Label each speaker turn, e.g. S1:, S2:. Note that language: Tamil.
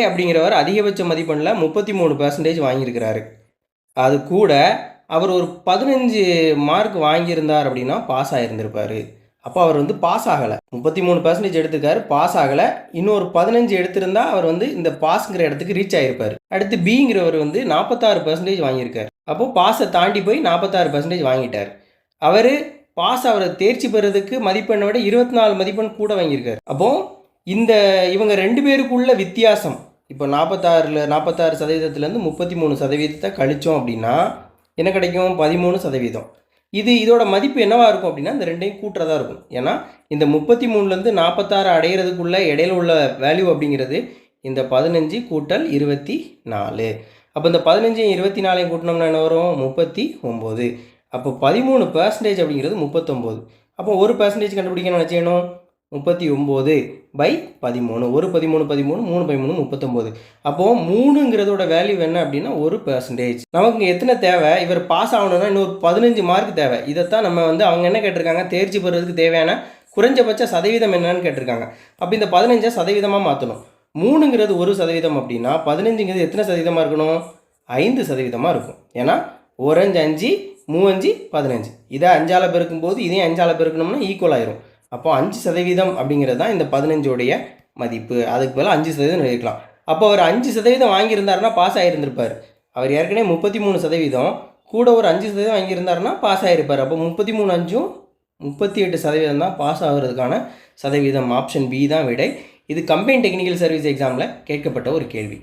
S1: அப்படிங்கிறவர் அதிகபட்ச மதிப்பெண்ணில் 33% வாங்கியிருக்கிறாரு. அது கூட அவர் ஒரு 15 மார்க் வாங்கியிருந்தார் அப்படின்னா பாஸ் ஆகியிருந்திருப்பார். அப்போ அவர் வந்து பாஸ் ஆகலை. 33% எடுத்திருக்காரு, பாஸ் ஆகலை. இன்னொரு 15 எடுத்திருந்தா அவர் வந்து இந்த பாஸ்ங்கிற இடத்துக்கு ரீச் ஆகிருப்பார். அடுத்து பிங்கிறவர் வந்து 46% வாங்கியிருக்கார். அப்போது பாஸை தாண்டி போய் 46% வாங்கிட்டார். அவர் பாஸ் அவரை தேர்ச்சி பெறதுக்கு மதிப்பெண்ணை விட 24 மதிப்பெண் கூட வாங்கியிருக்காரு. அப்போது இவங்க 2 பேருக்குள்ள வித்தியாசம் இப்போ 46%லேருந்து 33% கழித்தோம் அப்படின்னா என்ன கிடைக்கும்? 13%. இதோட மதிப்பு என்னவாக இருக்கும் அப்படின்னா இந்த ரெண்டையும் கூட்டுறதா இருக்கும். ஏன்னா இந்த 33லேருந்து 46 அடையிறதுக்குள்ள இடையில உள்ள வேல்யூ அப்படிங்கிறது இந்த 15 கூட்டல் 24. அப்போ இந்த 15 24 கூட்டினோம்னா என்ன வரும்? 39. அப்போ 13% அப்படிங்கிறது 39. அப்போ 1% கண்டுபிடிக்கணும் என்ன செய்யணும்? 39/13. 1 13 13 3 13 39. அப்போது 3ங்கிறதோட வேல்யூ என்ன அப்படின்னா 1%. நமக்கு எத்தனை தேவை? இவர் பாஸ் ஆகணும்னா இன்னொரு 15 மார்க் தேவை. இதைத்தான் நம்ம வந்து அவங்க என்ன கேட்டிருக்காங்க? தேர்ச்சி பெறுறதுக்கு தேவையான குறைஞ்சபட்ச சதவீதம் என்னன்னு கேட்டிருக்காங்க. அப்போ இந்த 15 சதவீதமாக மாற்றணும். 3ங்கிறது 1% அப்படின்னா 15ங்கிறது எத்தனை சதவீதமாக இருக்கணும்? 5% இருக்கும். ஏன்னா 1 5 5 3 5 15. இதை 5ஆல் பெருக்கும்போது இதையும் 5ஆல் பெருக்கணும்னா ஈக்குவல் ஆயிரும். அப்போ 5% அப்படிங்கிறது தான் இந்த 15உடைய மதிப்பு. அதுக்கு பதிலாக 5% எழுதிக்கலாம். அப்போ அவர் 5% வாங்கியிருந்தாருன்னா பாஸ் ஆகியிருந்திருப்பார். அவர் ஏற்கனவே 33% கூட ஒரு 5% வாங்கியிருந்தாருன்னா பாஸ் ஆகிருப்பார். அப்போ 33 5ம் 38% தான் பாஸ் ஆகிறதுக்கான சதவீதம். ஆப்ஷன் பி தான் விடை. இது கம்பைன் டெக்னிக்கல் சர்வீஸ் எக்ஸாமில் கேட்கப்பட்ட ஒரு கேள்வி.